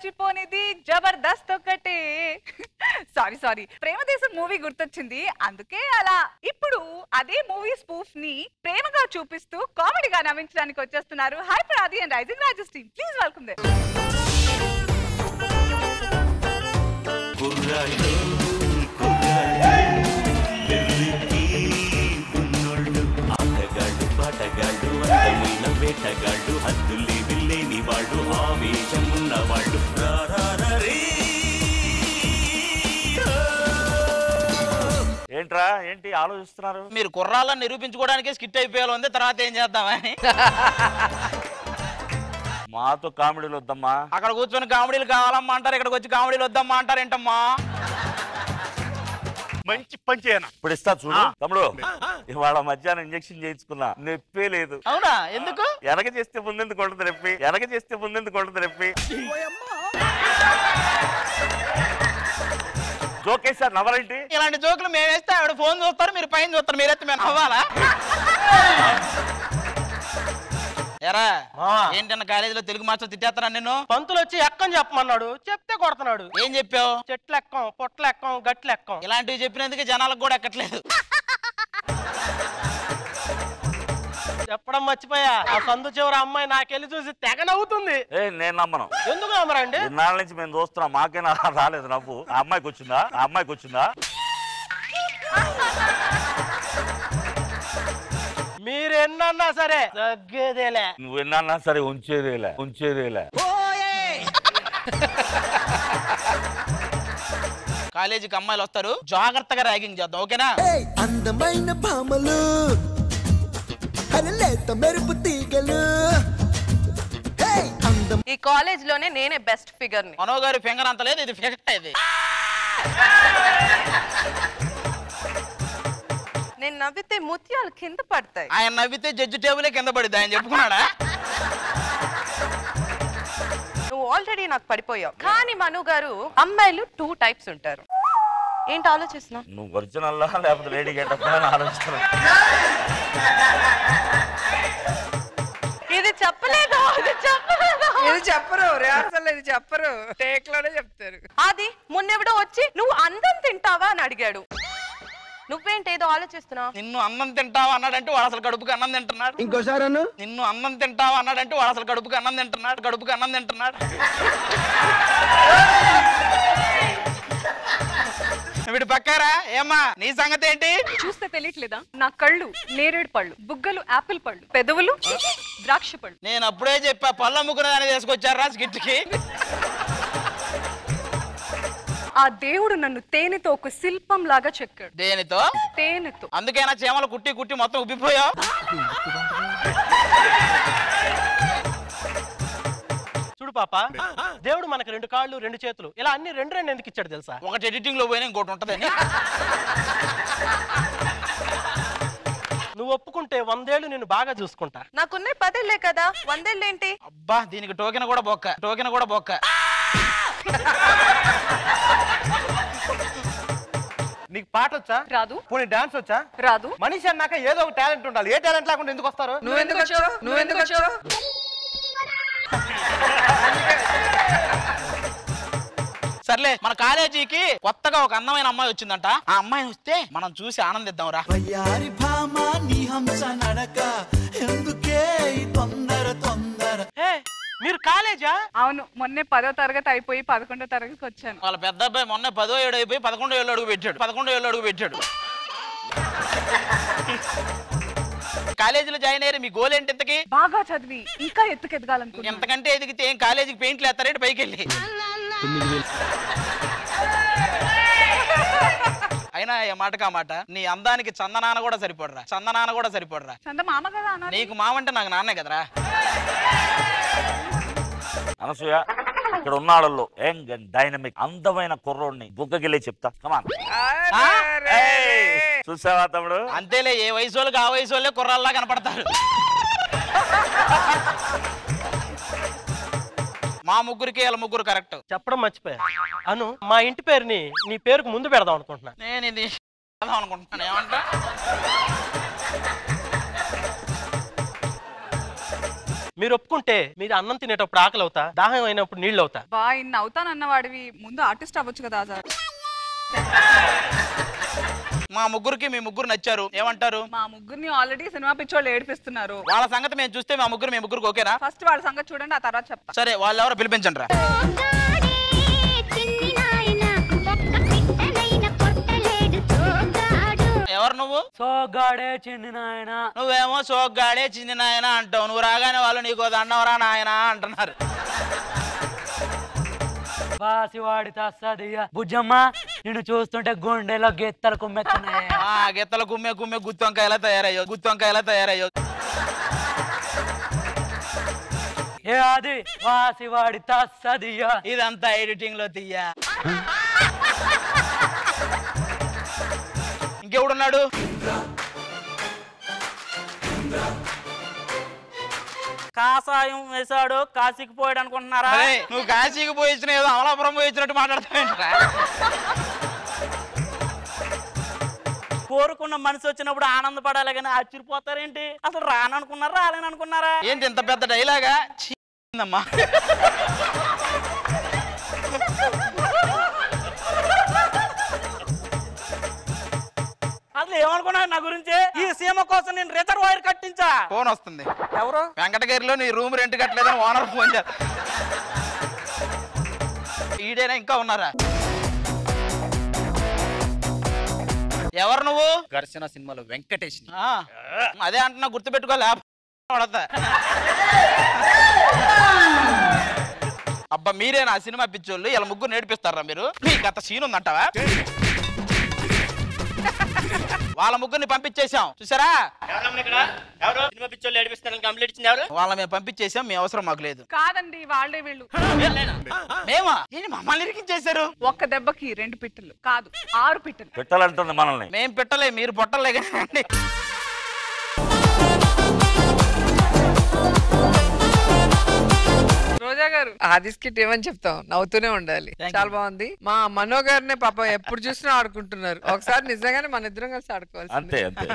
మర్చిపోనిది జబర్దస్త్ ఒకటే. Sorry Premadesam movie గుర్తొచ్చింది అందుకే అలా. ఇప్పుడు అదే మూవీ స్పూఫ్ ని ప్రేమగా చూపిస్తూ కామెడీగా నవ్వించడానికి వచ్చేస్తున్నారు హైపర్ ఆది అండ్ రైజింగ్ రాజెస్ టీమ్. Please welcome them. వేటగాళ్ళు హద్దుల్లి విల్లేని వాడు ఆవేశం ఉన్నవాళ్ళు ఏంట్రా ఏంటి ఆలోచిస్తున్నారు? మీరు కుర్రాళ్ళని నిరూపించుకోవడానికే స్కిట్ అయిపోయాలి ఉంది, తర్వాత ఏం చేద్దామని. మాతో కామెడీలు వద్దమ్మా. అక్కడ కూర్చొని కామెడీలు కావాలమ్మా అంటారు, ఇక్కడికి వచ్చి కామెడీలు వద్దమ్మా అంటారు ఏంటమ్మా? మంచి పని చేయను ఇప్పుడు ఇస్తా చూడు తమ్ముడు. ఇవాళ మధ్యాహ్నం ఇంజక్షన్ చేయించుకున్నా, నొప్పే లేదు. అవునా? ఎందుకు? ఎనక చేస్తే ముందెందుకు కొడుతుంది నొప్పి, ఎనక చేస్తే ముందెందుకు కొడుతుంది నొప్పి. జోకేసా నవ్వరేంటి? ఇలాంటి జోకులు మేము వేస్తే ఆవిడ ఫోన్ చూస్తారు, మీరు పైన చూస్తారు, మీరైతే మేము నవ్వాలా? ఎరా ఏంటన్న కాలేజీలో తెలుగు మాస్టర్ తిట్టేస్తారా నిన్ను? పంతులు వచ్చి ఎక్కని చెప్పమన్నాడు, చెప్తే కొడుతున్నాడు. ఏం చెప్పావు? చెట్లు ఎక్కం, పొట్లు ఎక్కం, గట్లు ఎక్కం. ఇలాంటివి చెప్పినందుకే జనాలకు కూడా ఎక్కట్లేదు. చెప్పడం మర్చిపోయా, ఆ సందు చివరి అమ్మాయి నాకెళ్ళి చూసి తెగ నవ్వుతుంది. నేను నమ్మను. ఎందుకు నమ్మరండి? ఇన్నాళ్ళ నుంచి మేము చూస్తున్నాం, మాకేనా రాలేదు నవ్వు. ఆ అమ్మాయికి వచ్చిందా? ఆ అమ్మాయికి వచ్చిందా? మీరు ఎన్నన్నా సరే తగ్గేదేలే. నువ్వు ఎన్నా సరే ఉంచేదేలే, ఉంచేదేలే. కాలేజీకి అమ్మాయిలు వస్తారు, జాగ్రత్తగా ర్యాగింగ్ చేద్దాం, ఓకేనా? అందమైన భామలు, లేత మెరుపు తీగలు. ఈ కాలేజ్ లోనే నేనే బెస్ట్ ఫిగర్ ని. మనో గారి ఫింగర్ అంత లేదు, ఇది ఫిగర్ ఇది. నేను నవ్వితే ముత్యాలు కింద పడతాయి. ఆయన నవ్వితే జడ్జి టేబులే కింద పడిద్ది, ఆయన చెప్పుకున్నాడా? నువ్వు ఆల్రెడీ నాకు పడిపోయావు. కానీ మను గారు, అమ్మాయిలు 2 టైప్స్ ఉంటారు. ఏంటి ఆలోచిస్తున్నావు? నువ్వు ఒరిజినల్లా లేకపోతే లేడీ గెటప్ అని ఆలోచిస్తున్నా. ఇది చెప్పలేదు, ఇది చెప్పలేదు. ఇది చెప్పరు, రిహార్సల్ ఇది చెప్పరు, టేక్ లోనే చెప్తారు. అది మొన్నెవడో వచ్చి నువ్వు అందం తింటావా అని అడిగాడు. నువ్వేంటేదో ఆలోచిస్తున్నావు. నిన్ను అన్నం తింటావా అన్నాడంటే వాడు అసలు కడుపుకి అన్నం తింటున్నాడు. ఇంకోసారి అన్న నిన్ను అన్నం తింటావా అన్నాడంటే వాడు అసలు కడుపుకి అన్నం తింటున్నాడు, కడుపుకి అన్నం తింటున్నాడు. వీడు పక్కారా? ఏమ్మా నీ సంగతి ఏంటి? చూస్తే తెలియట్లేదా? నా కళ్ళు నేరేడు పళ్ళు, బుగ్గలు యాపిల్ పళ్ళు, పెదవులు ద్రాక్ష పళ్ళు. నేను అప్పుడే చెప్పా, పళ్ళు అమ్ముకునేదాన్ని తీసుకొచ్చారా స్కిట్కి. ఆ దేవుడు నన్ను తేనెతో ఒక శిల్పం లాగా చెక్కాడు. దేనితో? తేనెతో. అందుకేనా చీమలు కుట్టి కుట్టి మొత్తం ఉబ్బిపోయావు? చూడు పాప, దేవుడు మనకు 2 కాళ్ళు 2 చేతులు ఇలా అన్ని 2 ఎందుకు ఇచ్చాడు తెలుసా? ఒకటి ఎడిటింగ్ లో పోయినా ఇంకోటి ఉంటదని. నువ్వు ఒప్పుకుంటే 100 ఏళ్ళు నేను బాగా చూసుకుంటా. నాకున్నాయి 10 ఏళ్లే కదా, 100 ఏళ్ళు ఏంటి? అబ్బా దీనికి టోకెన్ కూడా బొక్క, టోకెన్ కూడా బొక్క. నీకు పాట వచ్చా? రాదు. పోనీ డాన్స్ వచ్చా? రాదు. మనిషి అన్నాక ఏదో ఒక టాలెంట్ ఉండాలి. ఏ టాలెంట్ లేకుండా ఎందుకు వస్తారు? నువ్వెందుకు వచ్చావు? సర్లే, మన కాలేజీకి కొత్తగా ఒక అందమైన అమ్మాయి వచ్చిందంట. ఆ అమ్మాయిని వస్తే మనం చూసి ఆనందిద్దాం రా. వయ్యారి భామ నీ హంస నడక, ఎందుకే ఈ తొందర తొందర. మీరు కాలేజా? అవును, మొన్నే 10వ తరగతి అయిపోయి 11వ తరగతికి వచ్చాను. వాళ్ళ పెద్ద అబ్బాయి మొన్న 10వ ఏడు అయిపోయి 11వ ఏళ్ళు అడుగు పెట్టాడు, 11వ ఏళ్ళు అడుగు పెట్టాడు. కాలేజీలో జాయిన్ అయ్యారు, మీ గోల్ ఏంటి ఇంతకి? బాగా చదివి ఇంకా ఎత్తుకెదగాలనుకుంటున్నాను. ఎంతకంటే ఎదిగితే ఏం కాలేజీకి పెయింట్లు వేస్తారేంటి పైకి వెళ్ళి? అయినా ఏ మాటకా మాట, నీ అందానికి చందనాన కూడా సరిపడరా, చందనాన కూడా సరిపడరా. చంద మామ కదా అన్నారు. నీకు మామంటే నాకు నాన్నే కదరా. అనసూయ, ఇక్కడ ఉన్న వాళ్ళలో యంగ్ అండ్ డైనమిక్ అందమైన కుర్రోడిని బుగ్గగిలే చెప్తా. కమాన్. చూసావా తమ్ముడు? అంతేలే, ఏ వయసు వాళ్ళకి ఆ వయసు వాళ్ళే కుర్రాల్లా కనపడతారు. మా ముగ్గురికి వీళ్ళ ముగ్గురు కరెక్ట్. చెప్పడం మర్చిపోయా. అను, మా ఇంటి పేరుని నీ పేరుకు ముందు పెడదాం అనుకుంటున్నా. నేను ఇది అనుకుంటున్నాను. ఏమంటా? మీరు ఒప్పుకుంటే మీరు అన్నం తినేటప్పుడు ఆకలి అవుతా, దాహం అయినప్పుడు నీళ్ళు అవుతా. బా ఇన్ని అవుతానన్న వాడివి ముందు ఆర్టిస్ట్ అవ్వచ్చు కదా సార్. మా ముగ్గురికి మీ ముగ్గురు నచ్చారు, ఏమంటారు? మా ముగ్గురిని ఆల్రెడీ సినిమా పిచ్చోళ్ళు ఏడిపిస్తున్నారు. వాళ్ళ సంగతి మేము చూస్తే మీ ముగ్గురికి ఓకేనా? ఫస్ట్ వాళ్ళ సంగతి చూడండి, ఆ తర్వాత చెప్తా. సరే, వాళ్ళు ఎవరో పిలిపించండి రా. ఎవరు నువ్వు? సోగ్గాడే చిన్ని నాయన. నువ్వేమో సోగ్గాడే చిన్ని నాయన అంటావు, నువ్వు రాగానే వాళ్ళు నీకు దండవరా నాయన అంటున్నారు. వాసివాడి తస్సదియ్య. బుజ్జమ్మ నిన్ను చూస్తుంటే గుండెలో గెత్తలు కుమ్మెత్తున్నాయి. గెత్తల కుమ్మే గుత్తొంకాయలా తయారయ్యో. ఏ అది వాసివాడి తస్సదియ్య. ఇదంతా ఎడిటింగ్ లో తీయ. ఇంకెవడున్నాడు? కాసాయం వేసాడు కాశీకి పోయాడు అనుకుంటున్నారా? నువ్వు కాశీకి పోయించిన ఏదో అమలాపురం పోయించినట్టు మాట్లాడతావేంట్రా? కోరుకున్న మనిషి వచ్చినప్పుడు ఆనందపడాలి కానీ ఆశ్చర్యపోతారేంటి? అసలు రాననుకున్నారా రాలేననుకున్నారా? ఏంటి ఇంత పెద్ద డైలాగా? అమ్మా అసలు ఏమనుకున్నావు నా గురించి? ఈ సీమ కోసం నేను రిజర్వాయర్ కట్టించా. ఫోన్ వస్తుంది. ఎవరు? వెంకటగిరిలో నీ రూమ్ రెంట్ కట్టలేదని ఓనర్ ఫోన్ చేస్తా. ఈడేనా ఇంకా ఉన్నారా? ఎవరు నువ్వు? ఘర్షణ సినిమాలో వెంకటేష్. అదే అంటున్నా, గుర్తుపెట్టుకో లేకపోతే. అబ్బా మీరేనా సినిమా పిచ్చోళ్ళు? ఇలా ముగ్గురు నేర్పిస్తారా మీరు? మీకు అంత సీన్ ఉందంటావా? వాళ్ళ ముగ్గురిని పంపించేసాం, చూసారా? వాళ్ళ మేము పంపించేసాం, మీ అవసరం మాకు లేదు. కాదండి వాళ్ళే వీళ్ళు. మేమా? ఏంటి మమ్మల్ని ఇరికించేశారు? ఒక్క దెబ్బకి 2 పిట్టలు కాదు 6 పిట్టలు. పెట్టాలంటుంది మనల్ని. మేం పెట్టలే, మీరు పొట్టలే కానీ. రోజా గారు ఆదిస్కిట్ ఏమని చెప్తాం, నవ్వుతూనే ఉండాలి. చాలా బాగుంది. మా మనో గారిని పాపం ఎప్పుడు చూసినా ఆడుకుంటున్నారు. ఒకసారి నిజంగానే మన ఇద్దరం కలిసి ఆడుకోవాలి. అంతే అంతే.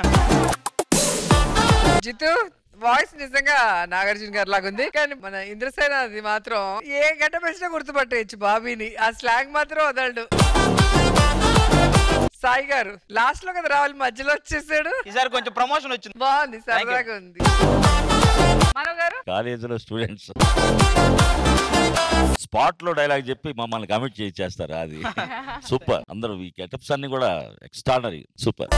జితు వాయిస్ నిజంగా నాగార్జున గారి లాగా ఉంది, కానీ మన ఇంద్రసేన అది మాత్రం ఏ గంట పెంచినా గుర్తుపట్టేయచ్చు బాబీని. ఆ స్లాంగ్ మాత్రం వదలడు. సాయి గారు లాస్ట్ లో కదా రావాలి, మధ్యలో వచ్చేసాడు. ఈసారి కొంచెం ప్రమోషన్ వచ్చింది, బాగుంది, సరదాగా ఉంది. మనో గారు కాలేజీలో స్టూడెంట్స్ స్పాట్ లో డైలాగ్ చెప్పి మమ్మల్ని కమిట్ చేస్తారు. అది సూపర్. అందరూ ఈ గెటప్స్ అన్ని కూడా ఎక్స్ట్రాడనరీ, సూపర్.